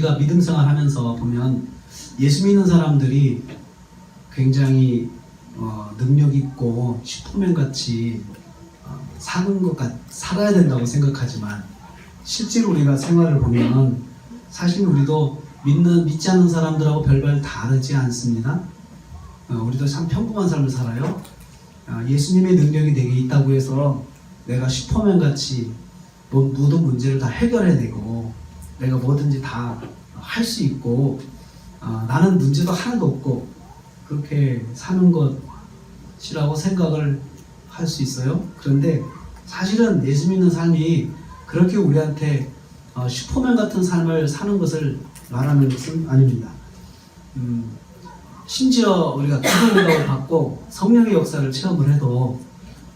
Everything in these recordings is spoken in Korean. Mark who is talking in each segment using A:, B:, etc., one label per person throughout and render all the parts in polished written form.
A: 우리가 믿음 생활하면서 보면 예수 믿는 사람들이 굉장히 능력 있고 슈퍼맨 같이 살아야 된다고 생각하지만 실제로 우리가 생활을 보면 사실 우리도 믿지 않는 사람들하고 별반 다르지 않습니다. 우리도 참 평범한 삶을 살아요. 예수님의 능력이 내게 있다고 해서 내가 슈퍼맨 같이 모든 문제를 다 해결해내고 내가 뭐든지 다 할 수 있고 나는 문제도 하나도 없고 그렇게 사는 것이라고 생각을 할 수 있어요. 그런데 사실은 예수 믿는 삶이 그렇게 우리한테 슈퍼맨 같은 삶을 사는 것을 말하는 것은 아닙니다. 심지어 우리가 기도 응답을 받고 성령의 역사를 체험을 해도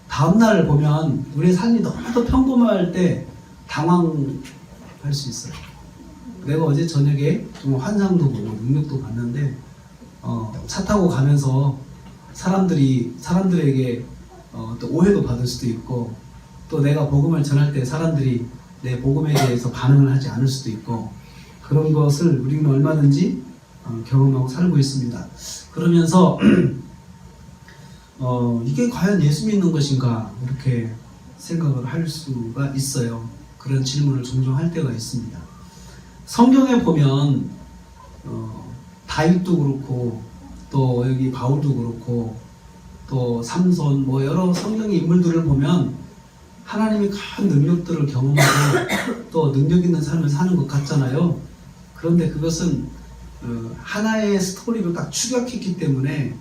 A: 다음날 보면 우리의 삶이 너무도 평범할 때 당황할 수 있어요. 내가 어제 저녁에 정말 환상도 보고 능력도 봤는데 차 타고 가면서 사람들에게 또 오해도 받을 수도 있고 또 내가 복음을 전할 때 사람들이 내 복음에 대해서 반응을 하지 않을 수도 있고 그런 것을 우리는 얼마든지 경험하고 살고 있습니다. 그러면서 이게 과연 예수 믿는 것인가 이렇게 생각을 할 수가 있어요. 그런 질문을 종종 할 때가 있습니다. 성경에 보면 다윗도 그렇고 또 여기 바울도 그렇고 또 삼손 뭐 여러 성경의 인물들을 보면 하나님이 큰 능력들을 경험하고 또 능력 있는 삶을 사는 것 같잖아요. 그런데 그것은 하나의 스토리로 딱 축약했기 때문에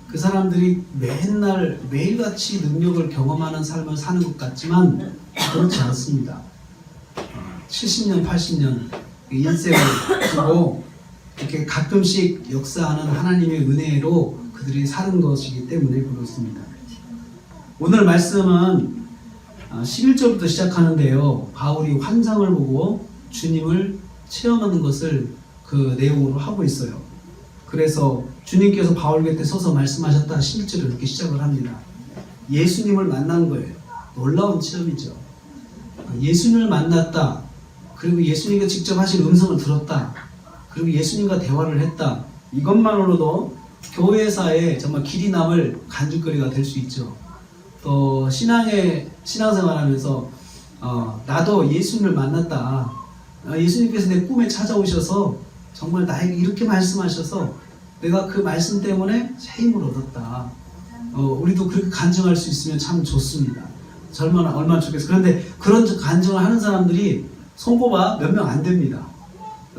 A: 그 사람들이 맨날 매일같이 능력을 경험하는 삶을 사는 것 같지만 그렇지 않습니다. 70년, 80년 인생을 두고 이렇게 가끔씩 역사하는 하나님의 은혜로 그들이 사는 것이기 때문에 그렇습니다. 오늘 말씀은 11절부터 시작하는데요. 바울이 환상을 보고 주님을 체험하는 것을 그 내용으로 하고 있어요. 그래서 주님께서 바울 곁에 서서 말씀하셨다 11절을 이렇게 시작을 합니다. 예수님을 만난 거예요. 놀라운 체험이죠. 예수님을 만났다. 그리고 예수님과 직접 하신 음성을 들었다. 그리고 예수님과 대화를 했다. 이것만으로도 교회사에 정말 길이 남을 간증거리가 될 수 있죠. 또 신앙생활하면서 나도 예수님을 만났다. 예수님께서 내 꿈에 찾아오셔서 정말 나에게 이렇게 말씀하셔서 내가 그 말씀 때문에 새 힘을 얻었다. 우리도 그렇게 간증할 수 있으면 참 좋습니다. 얼마나 좋겠어요. 그런데 그런 간증을 하는 사람들이 손꼽아 몇 명 안 됩니다.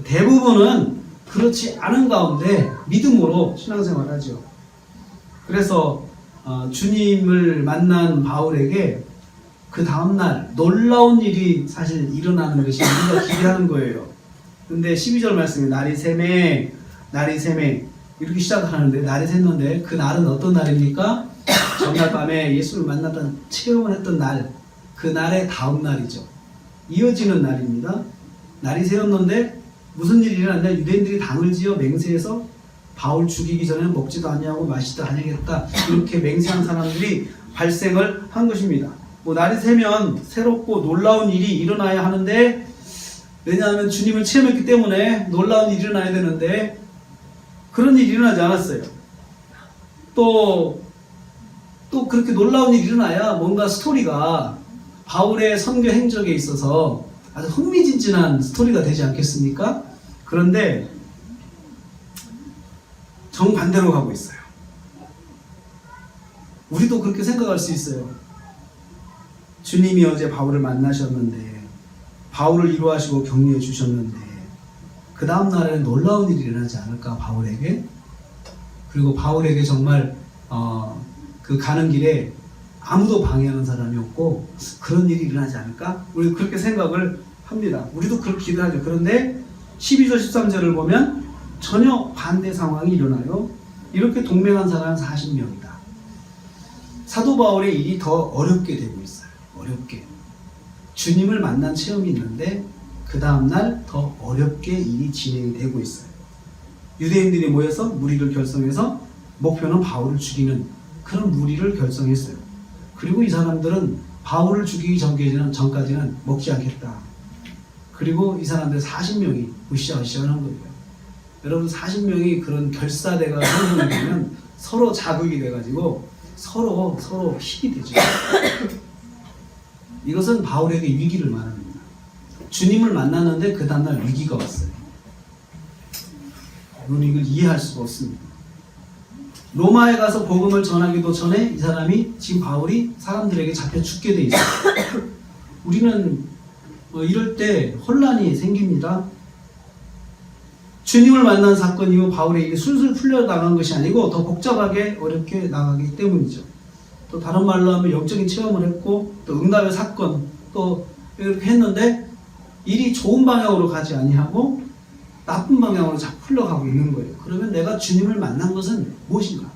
A: 대부분은 그렇지 않은 가운데 믿음으로 신앙생활을 하죠. 그래서 주님을 만난 바울에게 그 다음날 놀라운 일이 사실 일어나는 것이 우리가 기대하는 거예요. 근데 12절 말씀에 날이 새매 이렇게 시작하는데 날이 샜는데 그 날은 어떤 날입니까? 전날 밤에 예수를 만났던 체험을 했던 날, 그 날의 다음 날이죠. 이어지는 날입니다. 날이 새었는데 무슨 일이 일어났냐? 유대인들이 당을 지어 맹세해서 바울 죽이기 전에 먹지도 아니하고 마시지도 아니하겠다 이렇게 맹세한 사람들이 발생을 한 것입니다. 날이 새면 새롭고 놀라운 일이 일어나야 하는데 왜냐하면 주님을 체험했기 때문에 놀라운 일이 일어나야 되는데 그런 일이 일어나지 않았어요. 또 그렇게 놀라운 일이 일어나야 뭔가 스토리가 바울의 선교 행적에 있어서 아주 흥미진진한 스토리가 되지 않겠습니까? 그런데 정반대로 가고 있어요. 우리도 그렇게 생각할 수 있어요. 주님이 어제 바울을 만나셨는데 바울을 위로하시고 격려해 주셨는데 그 다음 날에는 놀라운 일이 일어나지 않을까 바울에게? 그리고 바울에게 정말 그 가는 길에 아무도 방해하는 사람이 없고 그런 일이 일어나지 않을까? 우리 그렇게 생각을 합니다. 우리도 그렇게 기도하죠. 그런데 12절 13절을 보면 전혀 반대 상황이 일어나요. 이렇게 동맹한 사람은 40명이다. 사도 바울의 일이 더 어렵게 되고 있어요. 어렵게. 주님을 만난 체험이 있는데 그 다음날 더 어렵게 일이 진행이 되고 있어요. 유대인들이 모여서 무리를 결성해서 목표는 바울을 죽이는 그런 무리를 결성했어요. 그리고 이 사람들은 바울을 죽이기 전까지는 먹지 않겠다. 그리고 이 사람들 40명이 으쌰으쌰한 거예요. 여러분 40명이 그런 결사대가 생성이 되면 서로 자극이 돼가지고 서로 힘이 되죠. 이것은 바울에게 위기를 말합니다. 주님을 만났는데 그 다음날 위기가 왔어요. 우리는 이걸 이해할 수가 없습니다. 로마에 가서 복음을 전하기도 전에 이 사람이 지금 바울이 사람들에게 잡혀 죽게 돼 있어요. 우리는 이럴 때 혼란이 생깁니다. 주님을 만난 사건이고 바울에게 술술 풀려나간 것이 아니고 더 복잡하게 어렵게 나가기 때문이죠. 또 다른 말로 하면 영적인 체험을 했고 또 응답의 사건 또 이렇게 했는데 일이 좋은 방향으로 가지 아니하고 나쁜 방향으로 자꾸 흘러가고 있는 거예요. 그러면 내가 주님을 만난 것은 무엇인가?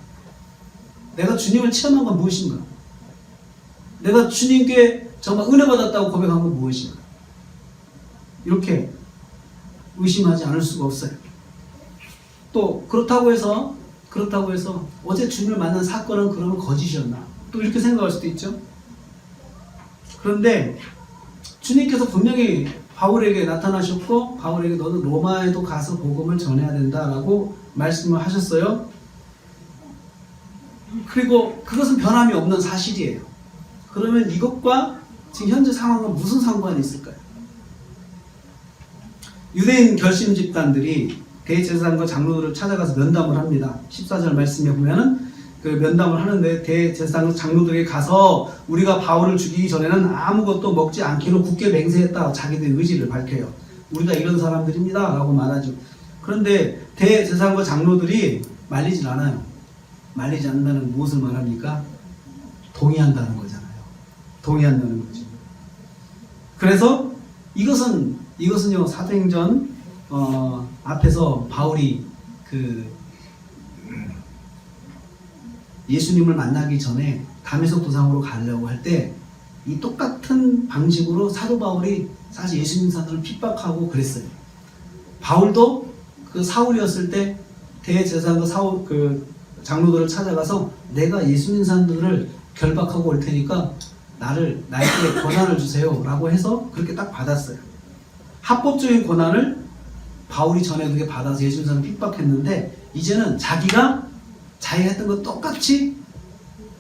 A: 내가 주님을 체험한 건 무엇인가? 내가 주님께 정말 은혜 받았다고 고백한 건 무엇인가? 이렇게 의심하지 않을 수가 없어요. 또 그렇다고 해서 어제 주님을 만난 사건은 그러면 거짓이었나? 또 이렇게 생각할 수도 있죠. 그런데 주님께서 분명히 바울에게 나타나셨고 바울에게 너는 로마에도 가서 복음을 전해야 된다라고 말씀을 하셨어요. 그리고 그것은 변함이 없는 사실이에요. 그러면 이것과 지금 현재 상황과 무슨 상관이 있을까요? 유대인 결심 집단들이 대제사장과 장로들을 찾아가서 면담을 합니다. 14절 말씀에 보면은 그 면담을 하는데 대제사장 장로들에게 가서 우리가 바울을 죽이기 전에는 아무것도 먹지 않기로 굳게 맹세했다. 자기들의 의지를 밝혀요. 우리가 이런 사람들입니다. 라고 말하죠. 그런데 대제사장과 장로들이 말리질 않아요. 말리지 않는다는 무엇을 말합니까? 동의한다는 거잖아요. 동의한다는 거죠. 그래서 이것은요 사도행전 앞에서 바울이 그 예수님을 만나기 전에 다메섹 도상으로 가려고 할 때 이 똑같은 방식으로 사도 바울이 사실 예수님 사도를 핍박하고 그랬어요. 바울도 그 사울이었을 때 대제사장과 그 장로들을 찾아가서 내가 예수님 사도를 결박하고 올 테니까 나에게 권한을 주세요 라고 해서 그렇게 딱 받았어요. 합법적인 권한을 바울이 전에 그렇게 받아서 예수님 사도를 핍박했는데 이제는 자기가 했던 것 똑같이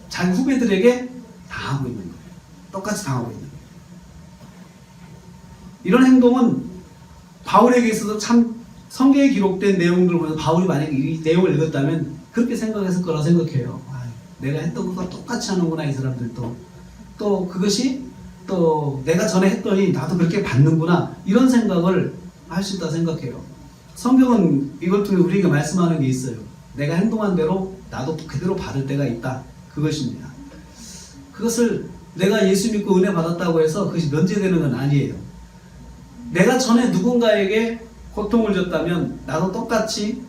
A: 자기 후배들에게 당하고 있는 거예요. 똑같이 당하고 있는 거예요. 이런 행동은 바울에게 있어서 참 성경에 기록된 내용들을 보면서 바울이 만약에 이 내용을 읽었다면 그렇게 생각했을 거라 생각해요. 내가 했던 것과 똑같이 하는구나 이 사람들도. 또 그것이 또 내가 전에 했더니 나도 그렇게 받는구나 이런 생각을 할 수 있다 생각해요. 성경은 이걸 통해 우리에게 말씀하는 게 있어요. 내가 행동한 대로 나도 그대로 받을 때가 있다. 그것입니다. 그것을 내가 예수 믿고 은혜 받았다고 해서 그것이 면제되는 건 아니에요. 내가 전에 누군가에게 고통을 줬다면 나도 똑같이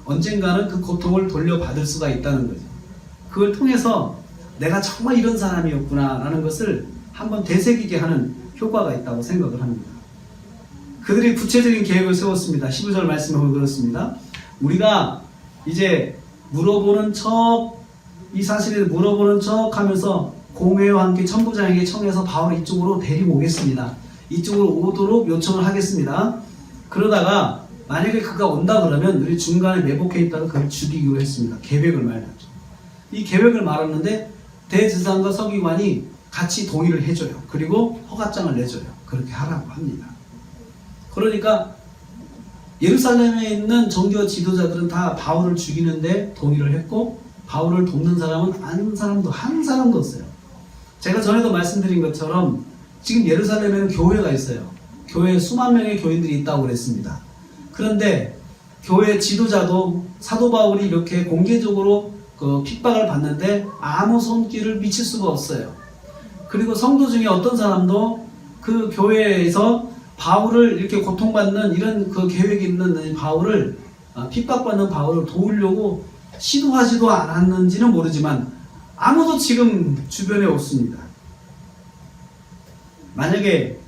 A: 언젠가는 그 고통을 돌려받을 수가 있다는 거죠. 그걸 통해서 내가 정말 이런 사람이었구나 라는 것을 한번 되새기게 하는 효과가 있다고 생각을 합니다. 그들이 구체적인 계획을 세웠습니다. 15절 말씀에 보면 그렇습니다. 우리가 이제 이 사실을 물어보는 척 하면서 공회와 함께 천부장에게 청해서 바울을 이쪽으로 데리고 오겠습니다. 이쪽으로 오도록 요청을 하겠습니다. 그러다가 만약에 그가 온다 그러면 우리 중간에 매복해 있다가 그를 죽이기로 했습니다. 계획을 말하죠. 이 계획을 말하는데 대제사장과 서기관이 같이 동의를 해줘요. 그리고 허가장을 내줘요. 그렇게 하라고 합니다. 그러니까 예루살렘에 있는 정교 지도자들은 다 바울을 죽이는데 동의를 했고 바울을 돕는 사람은 한 사람도 없어요. 제가 전에도 말씀드린 것처럼 지금 예루살렘에는 교회가 있어요. 교회에 수만 명의 교인들이 있다고 그랬습니다. 그런데 교회 지도자도 사도 바울이 이렇게 공개적으로 그 핍박을 받는데 아무 손길을 미칠 수가 없어요. 그리고 성도 중에 어떤 사람도 그 교회에서 바울을 이렇게 고통받는 이런 그 계획이 있는 바울을 핍박받는 바울을 도우려고 시도하지도 않았는지는 모르지만 아무도 지금 주변에 없습니다. 만약에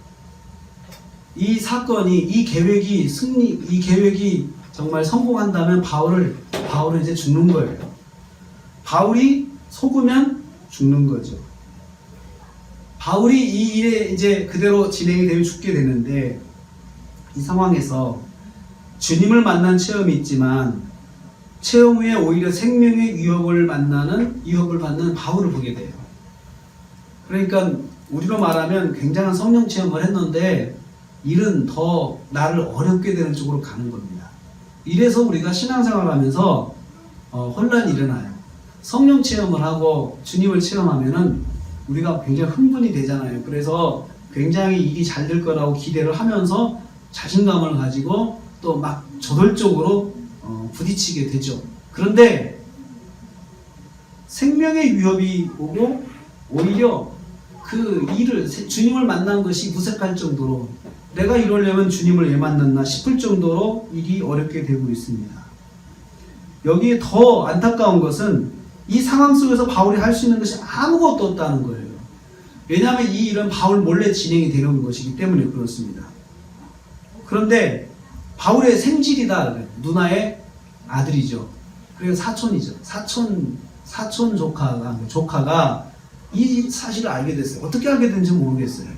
A: 이 사건이 이 계획이 정말 성공한다면 바울은 이제 죽는 거예요. 바울이 속으면 죽는 거죠. 바울이 이 일에 이제 그대로 진행이 되면 죽게 되는데 이 상황에서 주님을 만난 체험이 있지만 체험 후에 오히려 생명의 위협을 받는 바울을 보게 돼요. 그러니까 우리로 말하면 굉장한 성령 체험을 했는데 일은 더 나를 어렵게 되는 쪽으로 가는 겁니다. 이래서 우리가 신앙생활을 하면서 혼란이 일어나요. 성령 체험을 하고 주님을 체험하면은 우리가 굉장히 흥분이 되잖아요. 그래서 굉장히 일이 잘 될 거라고 기대를 하면서 자신감을 가지고 또 막 저돌적으로 부딪히게 되죠. 그런데 생명의 위협이 오고 오히려 그 일을 주님을 만난 것이 무색할 정도로 내가 이러려면 주님을 왜 만났나 싶을 정도로 일이 어렵게 되고 있습니다. 여기에 더 안타까운 것은 이 상황 속에서 바울이 할 수 있는 것이 아무것도 없다는 거예요. 왜냐하면 이 일은 바울 몰래 진행이 되는 것이기 때문에 그렇습니다. 그런데 바울의 생질이다. 누나의 아들이죠. 그리고 사촌이죠. 사촌 조카가 이 사실을 알게 됐어요. 어떻게 알게 된지 모르겠어요.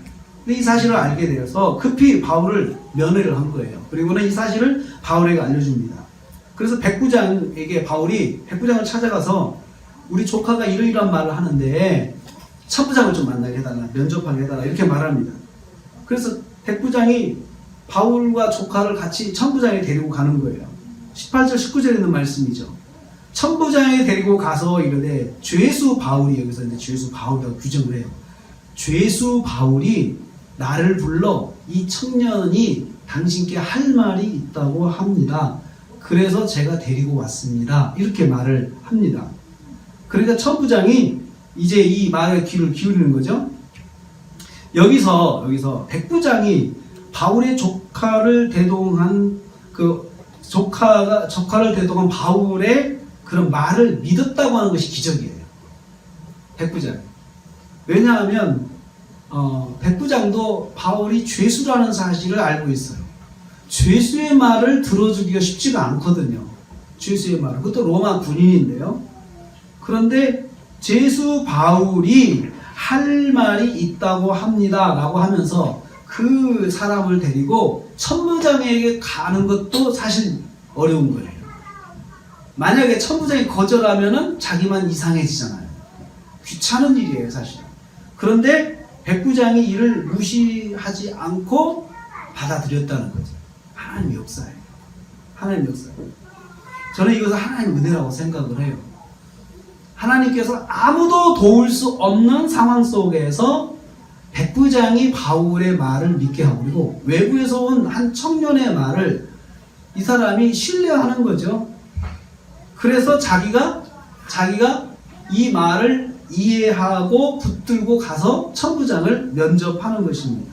A: 근데 이 사실을 알게 되어서 급히 바울을 면회를 한 거예요. 그리고는 이 사실을 바울에게 알려줍니다. 그래서 백부장에게 바울이 백부장을 찾아가서 우리 조카가 이러이러한 말을 하는데 천부장을 좀 만나게 해달라, 면접하게 해달라 이렇게 말합니다. 그래서 백부장이 바울과 조카를 같이 천부장에 데리고 가는 거예요. 18절 19절에 있는 말씀이죠. 천부장에 데리고 가서 이르되 죄수 바울이, 여기서 이제 죄수 바울이라고 규정을 해요. 죄수 바울이 나를 불러 이 청년이 당신께 할 말이 있다고 합니다. 그래서 제가 데리고 왔습니다. 이렇게 말을 합니다. 그러니까 천부장이 이제 이 말에 귀를 기울이는 거죠. 여기서 백부장이 바울의 조카를 대동한 조카를 대동한 바울의 그런 말을 믿었다고 하는 것이 기적이에요. 백부장. 왜냐하면 백부장도 바울이 죄수라는 사실을 알고 있어요. 죄수의 말을 들어주기가 쉽지가 않거든요. 죄수의 말을. 그것도 로마 군인인데요. 그런데 죄수 바울이 할 말이 있다고 합니다 라고 하면서 그 사람을 데리고 천부장에게 가는 것도 사실 어려운 거예요. 만약에 천부장이 거절하면은 자기만 이상해지잖아요. 귀찮은 일이에요, 사실. 그런데 백부장이 이를 무시하지 않고 받아들였다는 거죠. 하나님의 역사예요. 하나님의 역사예요. 저는 이것을 하나님의 은혜라고 생각을 해요. 하나님께서 아무도 도울 수 없는 상황 속에서 백부장이 바울의 말을 믿게 하고, 그리고 외부에서 온 한 청년의 말을 이 사람이 신뢰하는 거죠. 그래서 자기가 이 말을 이해하고 붙들고 가서 천부장을 면접하는 것입니다.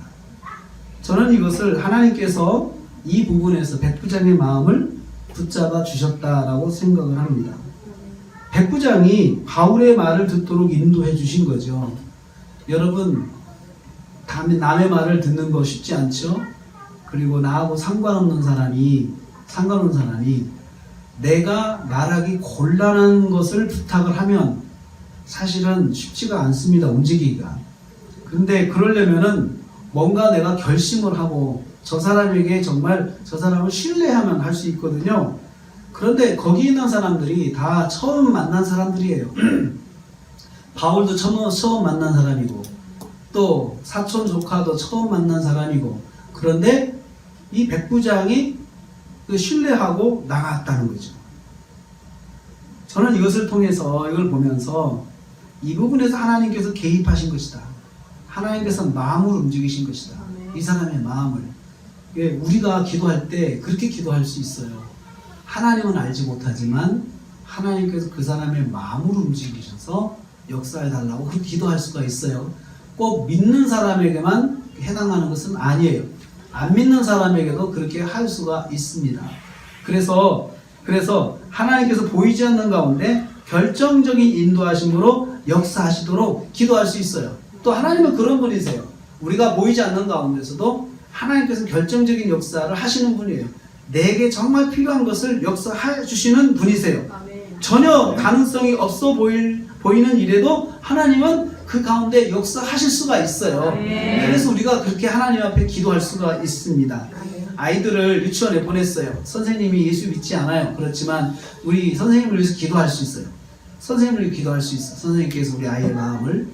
A: 저는 이것을 하나님께서 이 부분에서 백부장의 마음을 붙잡아 주셨다라고 생각을 합니다. 백부장이 바울의 말을 듣도록 인도해 주신 거죠. 여러분, 남의 말을 듣는 거 쉽지 않죠? 그리고 나하고 상관없는 사람이 내가 말하기 곤란한 것을 부탁을 하면 사실은 쉽지가 않습니다. 움직이기가. 근데 그러려면은 뭔가 내가 결심을 하고 저 사람에게 정말 저 사람을 신뢰하면 할 수 있거든요. 그런데 거기 있는 사람들이 다 처음 만난 사람들이에요. 바울도 처음 만난 사람이고 또 사촌 조카도 처음 만난 사람이고, 그런데 이 백부장이 신뢰하고 나갔다는 거죠. 저는 이것을 통해서 이걸 보면서 이 부분에서 하나님께서 개입하신 것이다. 하나님께서 마음을 움직이신 것이다. 이 사람의 마음을. 우리가 기도할 때 그렇게 기도할 수 있어요. 하나님은 알지 못하지만 하나님께서 그 사람의 마음을 움직이셔서 역사해달라고 그렇게 기도할 수가 있어요. 꼭 믿는 사람에게만 해당하는 것은 아니에요. 안 믿는 사람에게도 그렇게 할 수가 있습니다. 그래서 하나님께서 보이지 않는 가운데 결정적인 인도하심으로 역사하시도록 기도할 수 있어요. 또 하나님은 그런 분이세요. 우리가 보이지 않는 가운데서도 하나님께서 결정적인 역사를 하시는 분이에요. 내게 정말 필요한 것을 역사해 주시는 분이세요. 전혀 가능성이 없어 보이는 일에도 하나님은 그 가운데 역사하실 수가 있어요. 그래서 우리가 그렇게 하나님 앞에 기도할 수가 있습니다. 아이들을 유치원에 보냈어요. 선생님이 예수 믿지 않아요. 그렇지만 우리 선생님을 위해서 기도할 수 있어요. 선생님을 위해 기도할 수 있어. 선생님께서 우리 아이의 마음을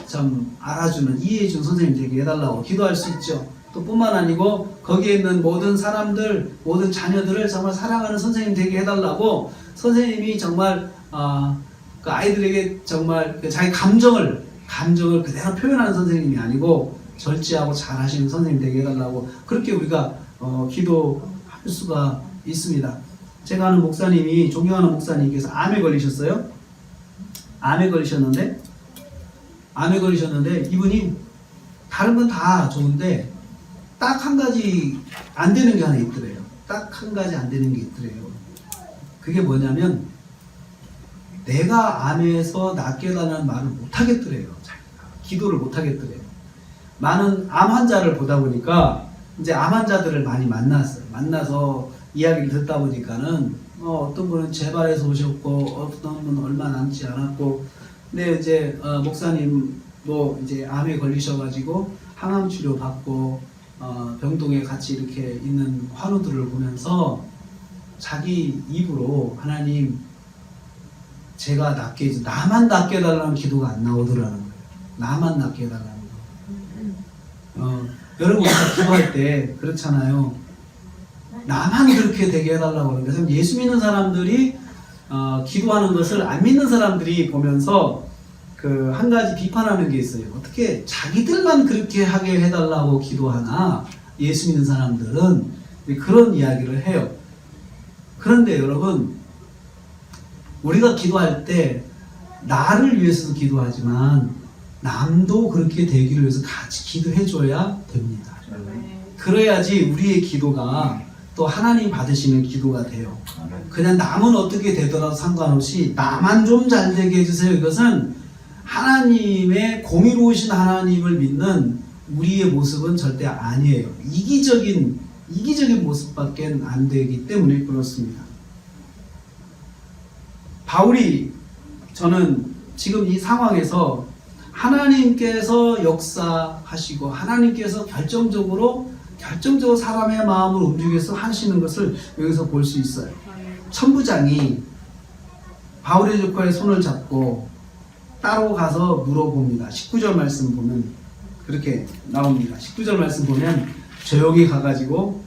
A: 좀 알아주는, 이해해주는 선생님 되게 해달라고 기도할 수 있죠. 또 뿐만 아니고 거기에 있는 모든 사람들, 모든 자녀들을 정말 사랑하는 선생님 되게 해달라고 선생님이 정말 그 아이들에게 정말 자기 감정을 그대로 표현하는 선생님이 아니고 절제하고 잘하시는 선생님 되게 해달라고 그렇게 우리가 기도할 수가 있습니다. 제가 아는 목사님이, 존경하는 목사님께서 암에 걸리셨어요. 암에 걸리셨는데 이분이 다른 건 다 좋은데 딱 한 가지 안 되는 게 하나 있더래요. 딱 한 가지 안 되는 게 있더래요. 그게 뭐냐면 내가 암에서 낫게달라는 말을 못 하겠더래요. 기도를 못 하겠더래요. 많은 암 환자를 보다 보니까 이제 암 환자들을 많이 만났어요. 만나서 이야기를 듣다 보니까는 어떤 분은 재발해서 오셨고 어떤 분은 얼마 남지 않았고, 근데 이제 목사님도 이제 암에 걸리셔가지고 항암 치료 받고 병동에 같이 이렇게 있는 환우들을 보면서 자기 입으로 하나님 제가 낫게 해줘, 나만 낫게 해달라는 기도가 안 나오더라는 거예요. 나만 낫게 해달라는 거. 여러분 우리가 기도할 때 그렇잖아요. 나만 그렇게 되게 해달라고 하는 거예요. 예수 믿는 사람들이 기도하는 것을 안 믿는 사람들이 보면서 그 한 가지 비판하는 게 있어요. 어떻게 자기들만 그렇게 하게 해달라고 기도하나? 예수 믿는 사람들은 그런 이야기를 해요. 그런데 여러분, 우리가 기도할 때 나를 위해서도 기도하지만 남도 그렇게 되기를 위해서 같이 기도해줘야 됩니다. 그래야지 우리의 기도가 또 하나님 받으시는 기도가 돼요. 그냥 남은 어떻게 되더라도 상관없이 나만 좀 잘 되게 해주세요. 이것은 하나님의 공의로우신 하나님을 믿는 우리의 모습은 절대 아니에요. 이기적인 모습밖에 안 되기 때문에 그렇습니다. 바울이, 저는 지금 이 상황에서 하나님께서 역사하시고 하나님께서 결정적으로 사람의 마음을 움직여서 하시는 것을 여기서 볼 수 있어요. 천부장이 바울의 조카의 손을 잡고 따로 가서 물어봅니다. 19절 말씀 보면 그렇게 나옵니다. 19절 말씀 보면 조용히 가가지고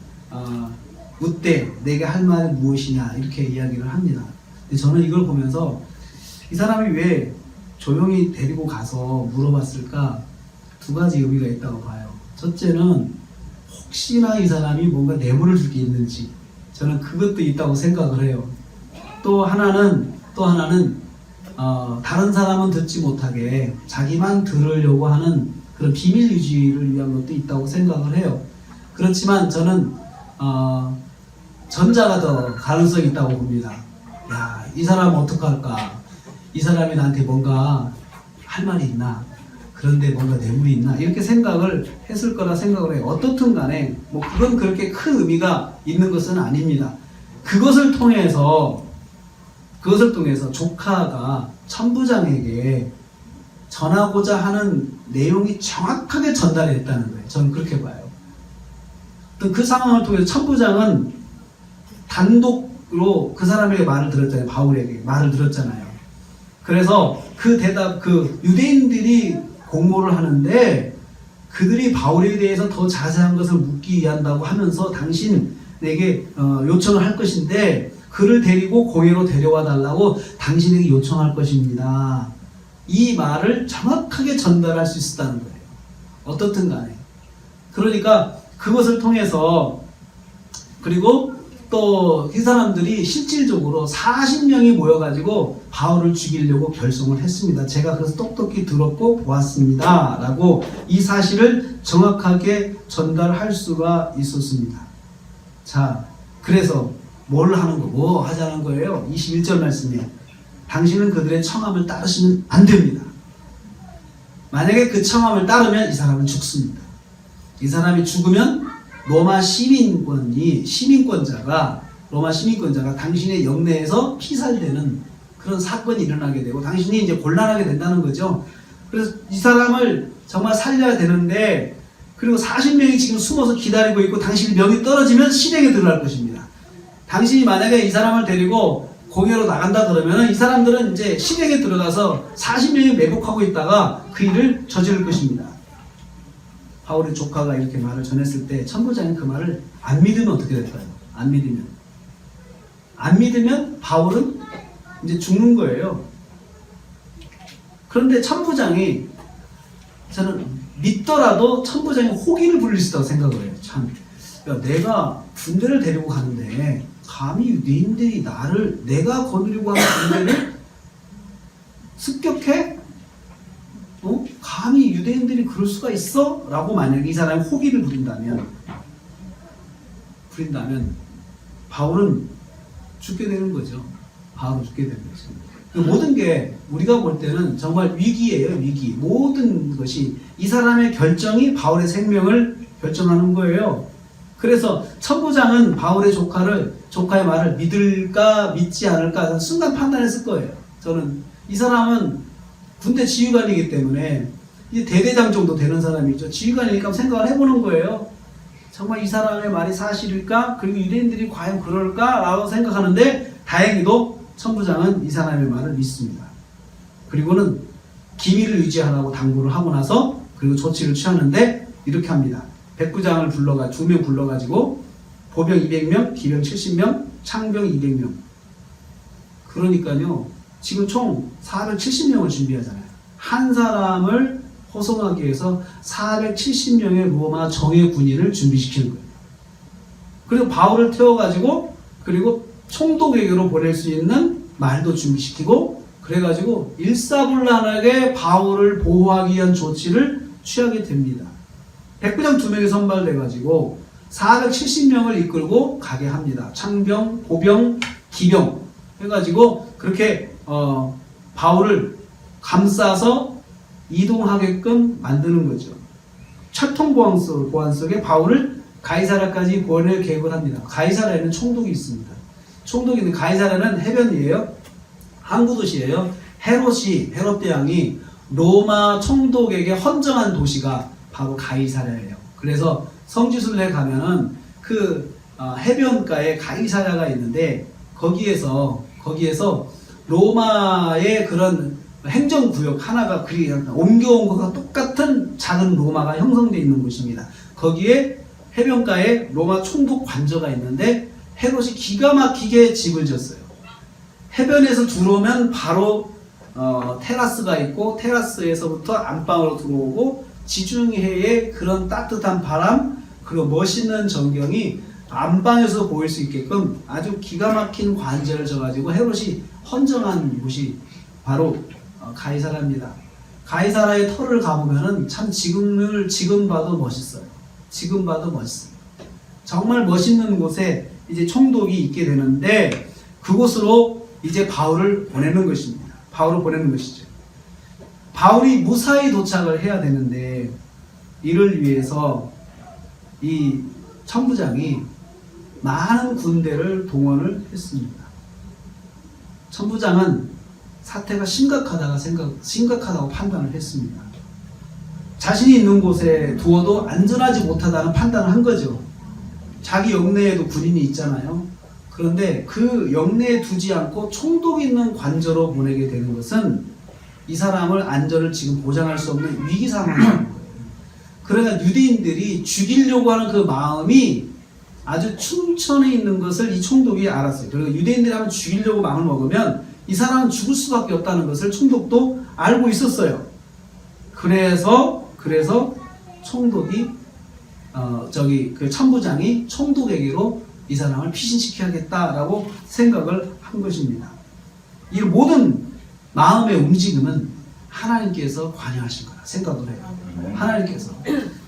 A: 묻되 내게 할 말은 무엇이냐 이렇게 이야기를 합니다. 근데 저는 이걸 보면서 이 사람이 왜 조용히 데리고 가서 물어봤을까? 두 가지 의미가 있다고 봐요. 첫째는 혹시나 이 사람이 뭔가 뇌물을 줄 게 있는지, 저는 그것도 있다고 생각을 해요. 또 하나는 다른 사람은 듣지 못하게 자기만 들으려고 하는 그런 비밀 유지를 위한 것도 있다고 생각을 해요. 그렇지만 저는 전자가 더 가능성이 있다고 봅니다. 야, 이 사람 어떡할까? 이 사람이 나한테 뭔가 할 말이 있나? 그런데 뭔가 뇌물이 있나? 이렇게 생각을 했을 거라 생각을 해요. 어떻든 간에 뭐 그건 그렇게 큰 의미가 있는 것은 아닙니다. 그것을 통해서 조카가 천부장에게 전하고자 하는 내용이 정확하게 전달했다는 거예요. 저는 그렇게 봐요. 또 그 상황을 통해서 천부장은 단독으로 그 사람에게 말을 들었잖아요. 바울에게 말을 들었잖아요. 그래서 그 유대인들이 공모를 하는데 그들이 바울에 대해서 더 자세한 것을 묻기 위한다고 하면서 당신에게 요청을 할 것인데 그를 데리고 공회로 데려와 달라고 당신에게 요청할 것입니다. 이 말을 정확하게 전달할 수 있었다는 거예요. 어떻든 간에. 그러니까 그것을 통해서, 그리고 또 이 사람들이 실질적으로 40명이 모여가지고 바울을 죽이려고 결성을 했습니다. 제가 그래서 똑똑히 들었고 보았습니다. 라고 이 사실을 정확하게 전달할 수가 있었습니다. 자, 그래서 뭐 하자는 거예요? 21절 말씀이에요. 당신은 그들의 청함을 따르시면 안 됩니다. 만약에 그 청함을 따르면 이 사람은 죽습니다. 이 사람이 죽으면 로마 시민권자가 당신의 영내에서 피살되는 그런 사건이 일어나게 되고 당신이 이제 곤란하게 된다는 거죠. 그래서 이 사람을 정말 살려야 되는데 그리고 40명이 지금 숨어서 기다리고 있고 당신이 명이 떨어지면 실행에 들어갈 것입니다. 당신이 만약에 이 사람을 데리고 공회로 나간다 그러면 이 사람들은 이제 실행에 들어가서 40명이 매복하고 있다가 그 일을 저지를 것입니다. 바울의 조카가 이렇게 말을 전했을 때 천부장이 그 말을 안 믿으면 어떻게 될까요? 안 믿으면 바울은 이제 죽는 거예요. 그런데 천부장이, 저는 믿더라도 천부장이 호기를 부릴 수 있다고 생각을 해요. 참, 야, 내가 군대를 데리고 가는데 감히 유대인들이 내가 거느리고 하는 군대를 습격해? 감히 유대인들이 그럴 수가 있어? 라고 만약에 이 사람이 호기를 부린다면 바울은 죽게 되는 거죠. 바울은 죽게 되는 거죠. 모든 게 우리가 볼 때는 정말 위기예요, 위기. 모든 것이 이 사람의 결정이 바울의 생명을 결정하는 거예요. 그래서 천부장은 바울의 조카의 말을 믿을까 믿지 않을까 순간 판단했을 거예요. 저는 이 사람은 군대 지휘관이기 때문에 이제 대대장 정도 되는 사람이죠. 지휘관이니까 생각을 해보는 거예요. 정말 이 사람의 말이 사실일까? 그리고 유대인들이 과연 그럴까? 라고 생각하는데 다행히도 천부장은 이 사람의 말을 믿습니다. 그리고는 기밀을 유지하라고 당부를 하고 나서 그리고 조치를 취하는데 이렇게 합니다. 백부장을 2명 불러가지고 보병 200명, 기병 70명, 창병 200명. 그러니까요, 지금 총 470명을 준비하잖아요. 한 사람을 호송하기 위해서 470명의 로마 정예 군인을 준비시키는 거예요. 그리고 바울을 태워가지고, 그리고 총독에게로 보낼 수 있는 말도 준비시키고, 그래가지고 일사불란하게 바울을 보호하기 위한 조치를 취하게 됩니다. 백부장 2명이 선발돼가지고 470명을 이끌고 가게 합니다. 창병, 보병, 기병 해가지고 그렇게 바울을 감싸서 이동하게끔 만드는 거죠. 철통 보안 속에 바울을 가이사랴까지 보낼 계획을 합니다. 가이사랴에는 총독이 있습니다. 총독이 있는 가이사랴는 해변이에요. 항구 도시예요. 헤롯 대왕이 로마 총독에게 헌정한 도시가 바로 가이사랴예요. 그래서 성지순례 가면은 그 해변가에 가이사랴가 있는데 거기에서 로마의 그런 행정구역 하나가 옮겨온 것과 똑같은 작은 로마가 형성되어 있는 곳입니다. 거기에 해변가에 로마 총독 관저가 있는데 헤롯이 기가 막히게 집을 지었어요. 해변에서 들어오면 바로 테라스가 있고 테라스에서부터 안방으로 들어오고 지중해의 그런 따뜻한 바람 그리고 멋있는 전경이 안방에서 보일 수 있게끔 아주 기가 막힌 관절을 져가지고 헤롯이 헌정한 곳이 바로 가이사랴입니다. 가이사랴의 터를 가보면은 참 지금 봐도 멋있어요. 지금 봐도 멋있어요. 정말 멋있는 곳에 이제 총독이 있게 되는데 그곳으로 이제 바울을 보내는 것입니다. 바울을 보내는 것이죠. 바울이 무사히 도착을 해야 되는데 이를 위해서 이 천부장이 많은 군대를 동원을 했습니다. 천부장은 사태가 심각하다고 판단을 했습니다. 자신이 있는 곳에 두어도 안전하지 못하다는 판단을 한 거죠. 자기 영내에도 군인이 있잖아요. 그런데 그 영내에 두지 않고 총독이 있는 관저로 보내게 되는 것은 이 사람을 안전을 지금 보장할 수 없는 위기 상황이라는 거예요. 그러니까 유대인들이 죽이려고 하는 그 마음이 아주 충천에 있는 것을 이 총독이 알았어요. 그리고 유대인들이 하면 죽이려고 마음을 먹으면 이 사람은 죽을 수밖에 없다는 것을 총독도 알고 있었어요. 그래서 총독이 그 천부장이 총독에게로 이 사람을 피신시켜야겠다라고 생각을 한 것입니다. 이 모든 마음의 움직임은 하나님께서 관여하신 거라 생각을 해요. 하나님께서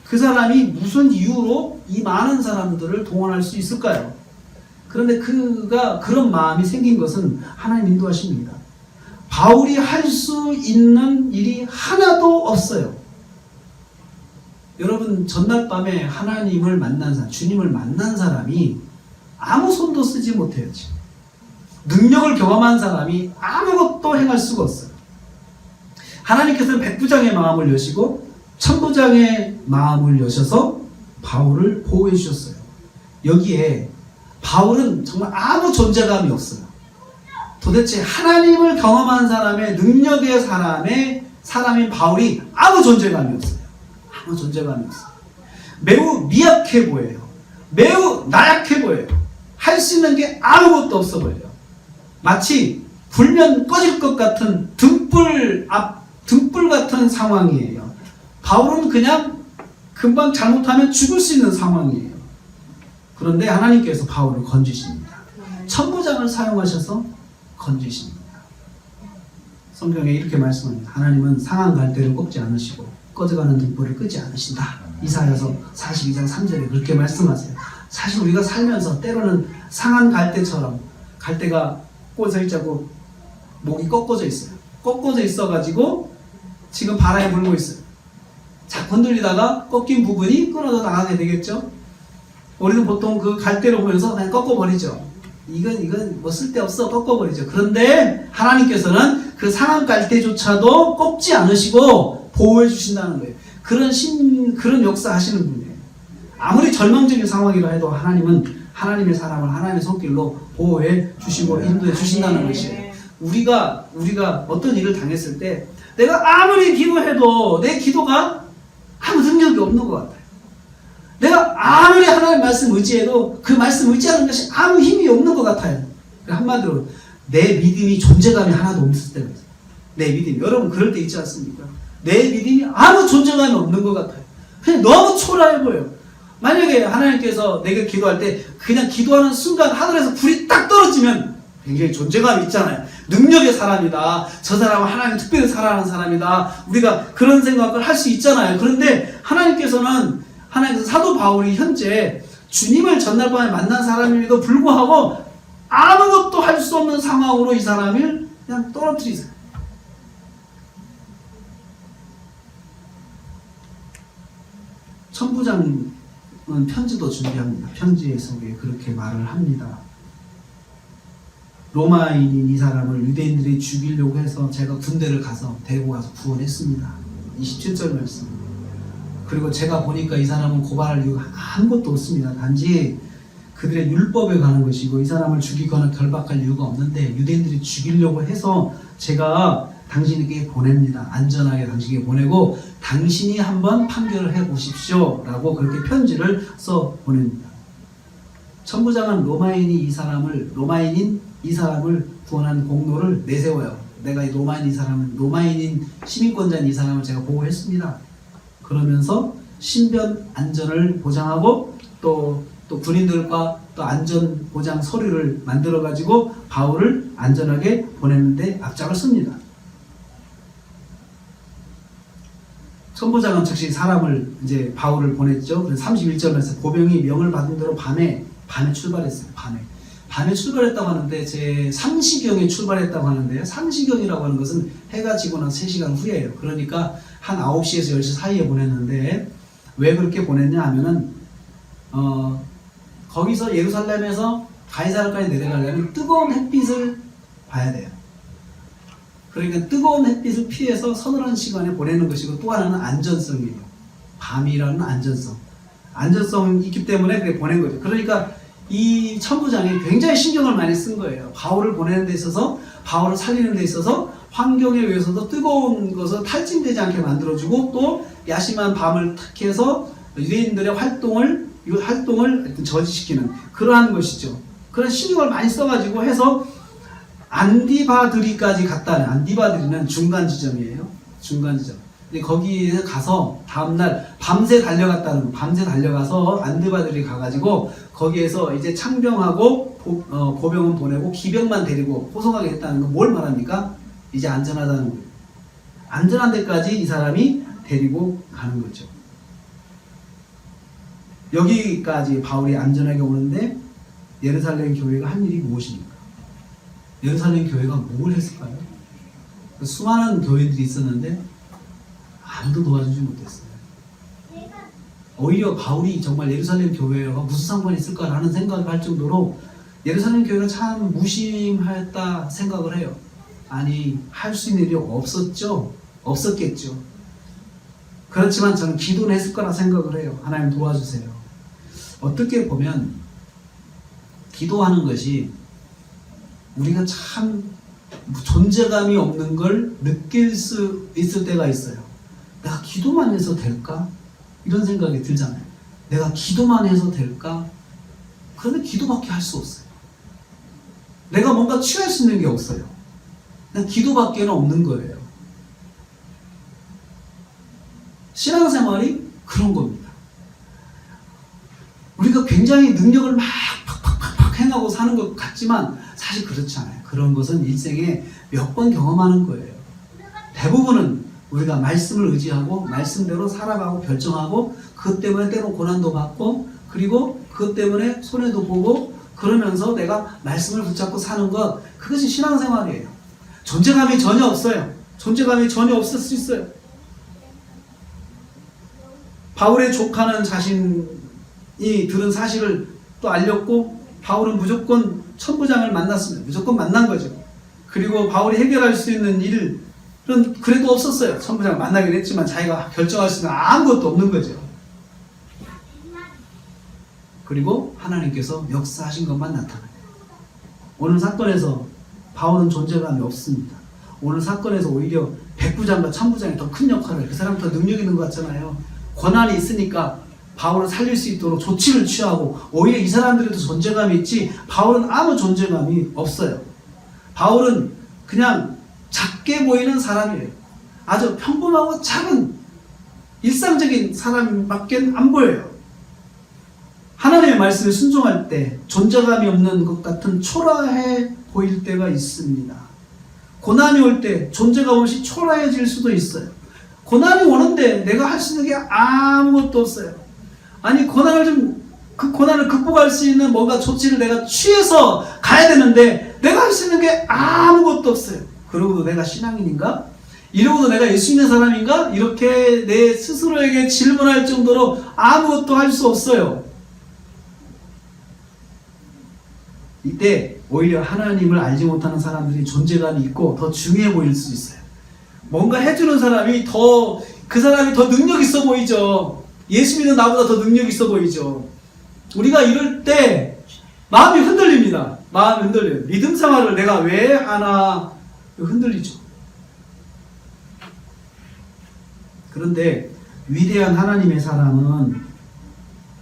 A: 그 사람이 무슨 이유로 이 많은 사람들을 동원할 수 있을까요? 그런데 그가 그런 마음이 생긴 것은 하나님 인도하십니다. 바울이 할 수 있는 일이 하나도 없어요. 여러분 전날 밤에 하나님을 만난 사람, 주님을 만난 사람이 아무 손도 쓰지 못해요. 지금. 능력을 경험한 사람이 아무것도 행할 수가 없어요. 하나님께서는 백부장의 마음을 여시고 천부장의 마음을 여셔서 바울을 보호해 주셨어요. 여기에 바울은 정말 아무 존재감이 없어요. 도대체 하나님을 경험한 사람의 능력의 사람인 바울이 아무 존재감이 없어요. 아무 존재감이 없어요. 매우 미약해 보여요. 매우 나약해 보여요. 할 수 있는 게 아무것도 없어 보여요. 마치 불면 꺼질 것 같은 등불 같은 상황이에요. 바울은 그냥 금방 잘못하면 죽을 수 있는 상황이에요. 그런데 하나님께서 바울을 건지십니다. 천부장을 사용하셔서 건지십니다. 성경에 이렇게 말씀합니다. 하나님은 상한 갈대를 꺾지 않으시고 꺼져가는 등불을 끄지 않으신다. 이사야서 42장 3절에 그렇게 말씀하세요. 사실 우리가 살면서 때로는 상한 갈대처럼 갈대가 꽂아 있자고 목이 꺾어져 있어요. 꺾어져 있어가지고 지금 바람에 불고 있어요. 자꾸 흔들리다가 꺾인 부분이 끊어져 나가게 되겠죠. 우리는 보통 그 갈대를 보면서 그냥 꺾어버리죠. 이건 뭐 쓸데없어 꺾어버리죠. 그런데 하나님께서는 그 상한 갈대조차도 꺾지 않으시고 보호해 주신다는 거예요. 그런 역사 하시는 분이에요. 아무리 절망적인 상황이라 해도 하나님은 하나님의 사람을 하나님의 손길로 보호해 주시고 인도해 주신다는 것이에요. 우리가 어떤 일을 당했을 때 내가 아무리 기도해도 내 기도가 아무 능력이 없는 것 같아요. 내가 아무리 하나님의 말씀 의지해도 그 말씀 의지하는 것이 아무 힘이 없는 것 같아요. 한마디로 내 믿음이 존재감이 하나도 없을 때가 있어요. 내 믿음이. 여러분 그럴 때 있지 않습니까? 내 믿음이 아무 존재감이 없는 것 같아요. 그냥 너무 초라해 보여요. 만약에 하나님께서 내가 기도할 때 그냥 기도하는 순간 하늘에서 불이 딱 떨어지면 굉장히 존재감이 있잖아요. 능력의 사람이다. 저 사람은 하나님 특별히 사랑하는 사람이다. 우리가 그런 생각을 할 수 있잖아요. 그런데 하나님께서 사도 바울이 현재 주님을 전날 밤에 만난 사람임에도 불구하고 아무것도 할 수 없는 상황으로 이 사람을 그냥 떨어뜨리세요. 천부장은 편지도 준비합니다. 편지 속에 그렇게 말을 합니다. 로마인인 이 사람을 유대인들이 죽이려고 해서 제가 군대를 가서 데리고 가서 구원했습니다. 27절 말씀. 그리고 제가 보니까 이 사람은 고발할 이유가 아무것도 없습니다. 단지 그들의 율법에 관한 것이고 이 사람을 죽이거나 결박할 이유가 없는데 유대인들이 죽이려고 해서 제가 당신에게 보냅니다. 안전하게 당신에게 보내고 당신이 한번 판결을 해보십시오 라고 그렇게 편지를 써 보냅니다. 천부장은 로마인인 이 사람을 구원한 공로를 내세워요. 내가 로마인인 시민권자인 이 사람을 제가 보호했습니다. 그러면서 신변 안전을 보장하고 또 군인들과 또 안전 보장 서류를 만들어 가지고 바울을 안전하게 보내는데 앞장을 씁니다. 천부장은 즉시 사람을 이제 바울을 보냈죠. 그래서 31절에서 고병이 명을 받은 대로 밤에 출발했어요. 밤에 출발했다고 하는데 제 상시경에 출발했다고 하는데요. 상시경이라고 하는 것은 해가 지고 나서 3시간 후예요. 그러니까 한 9시에서 10시 사이에 보냈는데 왜 그렇게 보냈냐 하면은 거기서 예루살렘에서 가이사랴까지 내려가려면 뜨거운 햇빛을 봐야 돼요. 그러니까 뜨거운 햇빛을 피해서 서늘한 시간에 보내는 것이고 또 하나는 안전성이에요. 밤이라는 안전성이 있기 때문에 그렇게 보낸 거죠. 그러니까 이 천부장이 굉장히 신경을 많이 쓴 거예요. 바울을 보내는 데 있어서 바울을 살리는 데 있어서 환경에 의해서도 뜨거운 것을 탈진되지 않게 만들어주고 또 야심한 밤을 택해서 유대인들의 활동을 저지시키는 그러한 것이죠. 그런 신경을 많이 써가지고 해서 안디바드리까지 갔다는, 안디바드리는 중간 지점이에요. 중간 지점. 근데 거기에 가서 다음날 밤새 달려가서 안디바드리 가가지고 거기에서 이제 창병하고 보병은 보내고 기병만 데리고 호송하게 했다는 건 뭘 말합니까? 이제 안전하다는 거예요. 안전한 데까지 이 사람이 데리고 가는 거죠. 여기까지 바울이 안전하게 오는데 예루살렘 교회가 한 일이 무엇입니까? 예루살렘 교회가 뭘 했을까요? 수많은 교회들이 있었는데 아무도 도와주지 못했어요. 오히려 바울이 정말 예루살렘 교회와 무슨 상관이 있을까라는 생각을 할 정도로 예루살렘 교회가 참 무심했다 생각을 해요. 아니, 할 수 있는 일이 없었겠죠. 그렇지만 저는 기도는 했을 거라 생각을 해요. 하나님 도와주세요. 어떻게 보면 기도하는 것이 우리가 참 존재감이 없는 걸 느낄 수 있을 때가 있어요. 내가 기도만 해서 될까? 이런 생각이 들잖아요. 내가 기도만 해서 될까? 그런데 기도밖에 할 수 없어요. 내가 뭔가 취할 수 있는 게 없어요. 그냥 기도밖에는 없는 거예요. 신앙생활이 그런 겁니다. 우리가 굉장히 능력을 막 팍팍팍팍 행하고 사는 것 같지만 사실 그렇지 않아요. 그런 것은 일생에 몇 번 경험하는 거예요. 대부분은 우리가 말씀을 의지하고 말씀대로 살아가고 결정하고 그것 때문에 때로 고난도 받고 그리고 그것 때문에 손해도 보고 그러면서 내가 말씀을 붙잡고 사는 것, 그것이 신앙생활이에요. 존재감이 전혀 없어요. 존재감이 전혀 없을 수 있어요. 바울의 조카는 자신이 들은 사실을 또 알렸고 바울은 무조건 천부장을 만났습니다. 무조건 만난 거죠. 그리고 바울이 해결할 수 있는 일은 그래도 없었어요. 천부장을 만나긴 했지만 자기가 결정할 수 있는 아무것도 없는 거죠. 그리고 하나님께서 역사하신 것만 나타나요. 오늘 사건에서 바울은 존재감이 없습니다. 오늘 사건에서 오히려 백부장과 천부장이 더 큰 역할을, 그 사람 더 능력 있는 것 같잖아요. 권한이 있으니까 바울을 살릴 수 있도록 조치를 취하고 오히려 이 사람들이 더 존재감이 있지 바울은 아무 존재감이 없어요. 바울은 그냥 작게 보이는 사람이에요. 아주 평범하고 작은 일상적인 사람밖에 안 보여요. 하나님의 말씀에 순종할 때 존재감이 없는 것 같은 초라해 보일 때가 있습니다. 고난이 올 때 존재감 없이 초라해질 수도 있어요. 고난이 오는데 내가 할 수 있는 게 아무것도 없어요. 아니 그 고난을 극복할 수 있는 뭔가 조치를 내가 취해서 가야 되는데 내가 할 수 있는 게 아무것도 없어요. 그러고도 내가 신앙인인가? 이러고도 내가 예수 믿는 사람인가? 이렇게 내 스스로에게 질문할 정도로 아무것도 할 수 없어요. 이때 오히려 하나님을 알지 못하는 사람들이 존재감이 있고 더 중요해 보일 수 있어요. 뭔가 해주는 사람이 그 사람이 더 능력 있어 보이죠. 예수 믿는 나보다 더 능력 있어 보이죠. 우리가 이럴 때 마음이 흔들립니다. 마음이 흔들려요. 믿음 생활을 내가 왜 하나 흔들리죠. 그런데 위대한 하나님의 사람은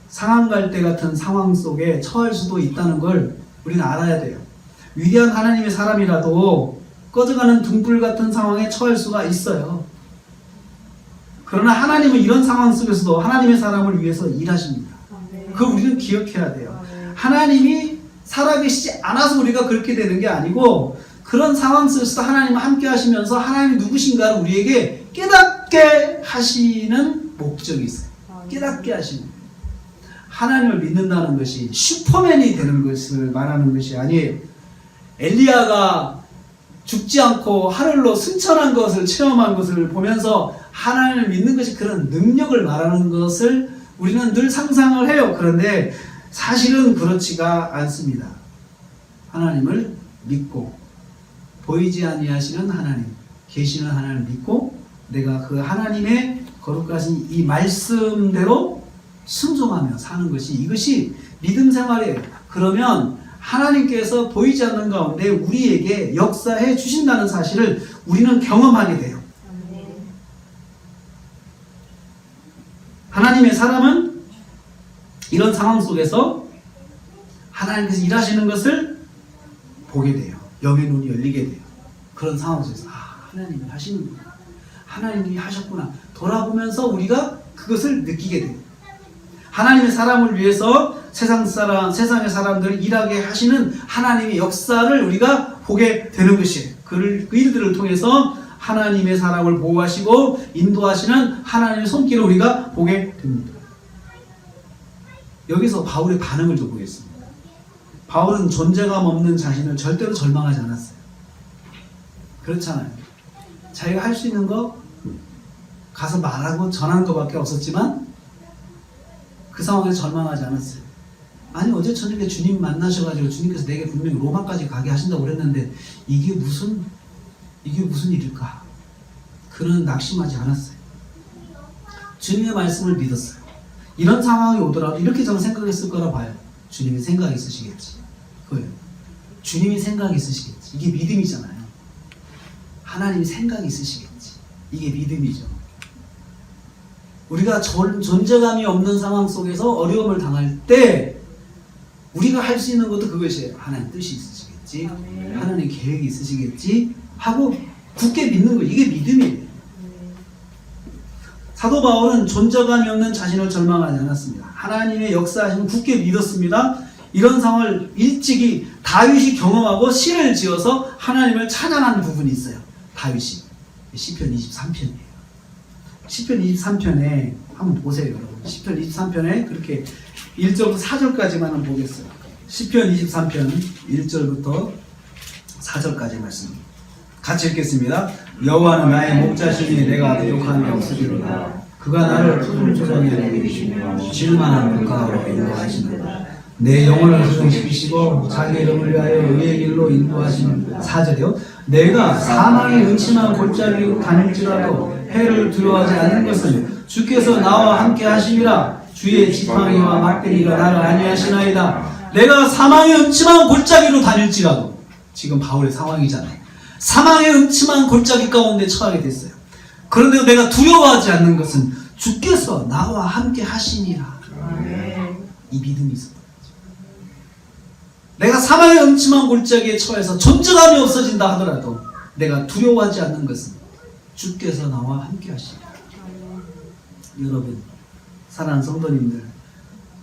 A: 상한 갈대 같은 상황 속에 처할 수도 있다는 걸 우리는 알아야 돼요. 위대한 하나님의 사람이라도 꺼져가는 등불 같은 상황에 처할 수가 있어요. 그러나 하나님은 이런 상황 속에서도 하나님의 사람을 위해서 일하십니다. 그걸 우리는 기억해야 돼요. 하나님이 살아계시지 않아서 우리가 그렇게 되는 게 아니고 그런 상황 속에서 하나님과 함께 하시면서 하나님이 누구신가를 우리에게 깨닫게 하시는 목적이 있어요. 깨닫게 하시는 거예요. 하나님을 믿는다는 것이 슈퍼맨이 되는 것을 말하는 것이 아니에요. 엘리야가 죽지 않고 하늘로 승천한 것을 체험한 것을 보면서 하나님을 믿는 것이 그런 능력을 말하는 것을 우리는 늘 상상을 해요. 그런데 사실은 그렇지가 않습니다. 하나님을 믿고 보이지 아니하시는 하나님, 계시는 하나님을 믿고 내가 그 하나님의 거룩하신 이 말씀대로 순종하며 사는 것이, 이것이 믿음 생활이에요. 그러면 하나님께서 보이지 않는 가운데 우리에게 역사해 주신다는 사실을 우리는 경험하게 돼요. 하나님의 사람은 이런 상황 속에서 하나님께서 일하시는 것을 보게 돼요. 영의 눈이 열리게 돼요. 그런 상황 속에서 하나님이 하시는구나, 하나님이 하셨구나 돌아보면서 우리가 그것을 느끼게 돼요. 하나님의 사람을 위해서 세상의 사람들을 일하게 하시는 하나님의 역사를 우리가 보게 되는 것이에요. 그 일들을 통해서 하나님의 사람을 보호하시고 인도하시는 하나님의 손길을 우리가 보게 됩니다. 여기서 바울의 반응을 좀 보겠습니다. 바울은 존재감 없는 자신을 절대로 절망하지 않았어요. 그렇잖아요. 자기가 할 수 있는 거 가서 말하고 전하는 것밖에 없었지만 그 상황에서 절망하지 않았어요. 아니 어제 저녁에 주님 만나셔가지고 주님께서 내게 분명히 로마까지 가게 하신다고 그랬는데 이게 무슨 일일까? 그는 낙심하지 않았어요. 주님의 말씀을 믿었어요. 이런 상황이 오더라도 이렇게 저는 생각했을 거라 봐요. 주님이 생각이 있으시겠지. 그거예요. 주님이 생각이 있으시겠지. 이게 믿음이잖아요. 하나님이 생각이 있으시겠지. 이게 믿음이죠. 우리가 존재감이 없는 상황 속에서 어려움을 당할 때 우리가 할 수 있는 것도 그것이에요. 하나님 뜻이 있으시겠지. 하나님 계획이 있으시겠지 하고 굳게 믿는 거예요. 이게 믿음이에요. 사도 바울은 존재감이 없는 자신을 절망하지 않았습니다. 하나님의 역사하심을 굳게 믿었습니다. 이런 상황을 일찍이 다윗이 경험하고 시를 지어서 하나님을 찬양하는 부분이 있어요. 다윗이 시편 23편이에요. 시편 23편에 한번 보세요, 여러분. 시편 23편에 그렇게 1절부터 4절까지만 보겠어요. 시편 23편 1절부터 4절까지 말씀 같이 읽겠습니다. 여호와는 나의 목자시니 내가 부족한 게 없으리로다. 그가 나를 푸른 조정에 이르시며 질만한 물가로 인도하시느니라. 내 영혼을 소생시키시고 자기 이름을 위하여 의의 길로 인도하시는 4절이요. 내가 사망의 음침한 골짜기로 다닐지라도 해를 두려워하지 않는 것은 주께서 나와 함께 하심이라. 주의 지팡이와 막대기가 나를 안위하시나이다. 내가 사망의 음침한 골짜기로 다닐지라도, 지금 바울의 상황이잖아요. 사망의 음침한 골짜기 가운데 처하게 됐어요. 그런데도 내가 두려워하지 않는 것은 주께서 나와 함께 하시니라. 이 믿음이 있었던 거죠. 내가 사망의 음침한 골짜기에 처해서 존재감이 없어진다 하더라도 내가 두려워하지 않는 것은 주께서 나와 함께 하시니라. 여러분, 사랑하는 성도님들,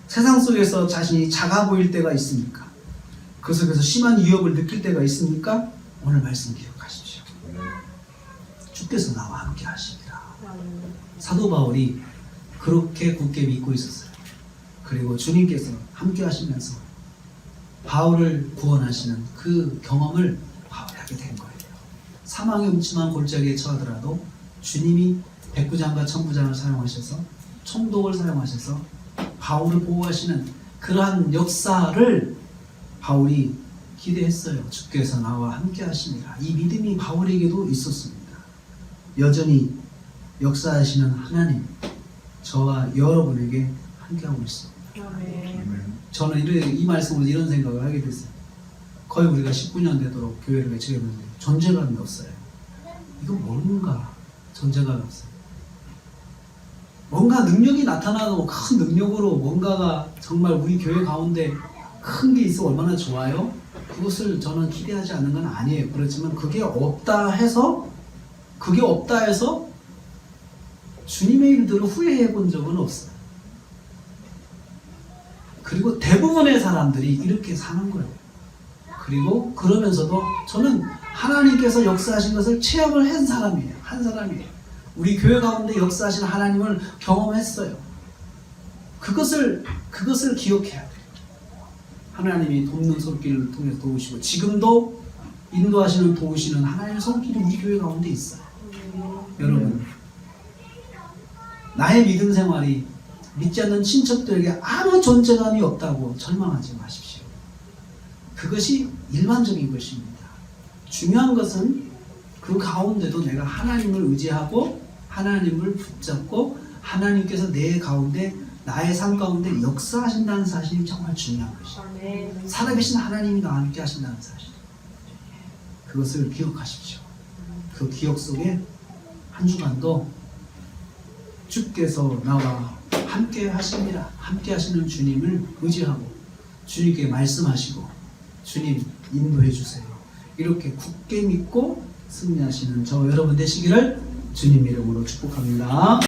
A: 세상 속에서 자신이 작아 보일 때가 있습니까? 그 속에서 심한 위협을 느낄 때가 있습니까? 오늘 말씀 기억하십시오. 주께서 나와 함께 하십니다. 사도 바울이 그렇게 굳게 믿고 있었어요. 그리고 주님께서 함께 하시면서 바울을 구원하시는 그 경험을 바울이 하게 된 거예요. 사망의 음침한 골짜기에 처하더라도 주님이 백부장과 천부장을 사용하셔서 총독을 사용하셔서 바울을 보호하시는 그러한 역사를 바울이 기대했어요. 주께서 나와 함께 하시니라. 이 믿음이 바울에게도 있었습니다. 여전히 역사하시는 하나님, 저와 여러분에게 함께하고 있습니다. 저는 이 말씀으로 이런 생각을 하게 됐어요. 거의 우리가 19년 되도록 교회를 외치겠는데 존재감이 없어요. 이거 뭔가 존재감이 없어요. 뭔가 능력이 나타나고 큰 능력으로 뭔가가 정말 우리 교회 가운데 큰 게 있어 얼마나 좋아요? 그것을 저는 기대하지 않는 건 아니에요. 그렇지만 그게 없다 해서 주님의 일들을 후회해 본 적은 없어요. 그리고 대부분의 사람들이 이렇게 사는 거예요. 그리고 그러면서도 저는 하나님께서 역사하신 것을 체험을 한 사람이에요. 우리 교회 가운데 역사하신 하나님을 경험했어요. 그것을 기억해야 돼요. 하나님이 돕는 손길을 통해서 도우시고 지금도 인도하시는 도우시는 하나님의 손길이 우리 교회 가운데 있어요. 여러분, 나의 믿음 생활이 믿지 않는 친척들에게 아무 존재감이 없다고 절망하지 마십시오. 그것이 일반적인 것입니다. 중요한 것은 그 가운데도 내가 하나님을 의지하고 하나님을 붙잡고 하나님께서 내 가운데, 나의 삶 가운데 역사하신다는 사실이 정말 중요한 것이에요. 살아계신 하나님이 나와 함께 하신다는 사실, 그것을 기억하십시오. 그 기억 속에 한 주간도 주께서 나와 함께 하십니다. 함께 하시는 주님을 의지하고 주님께 말씀하시고 주님 인도해 주세요. 이렇게 굳게 믿고 승리하시는 저 여러분 되시기를 주님 이름으로 축복합니다.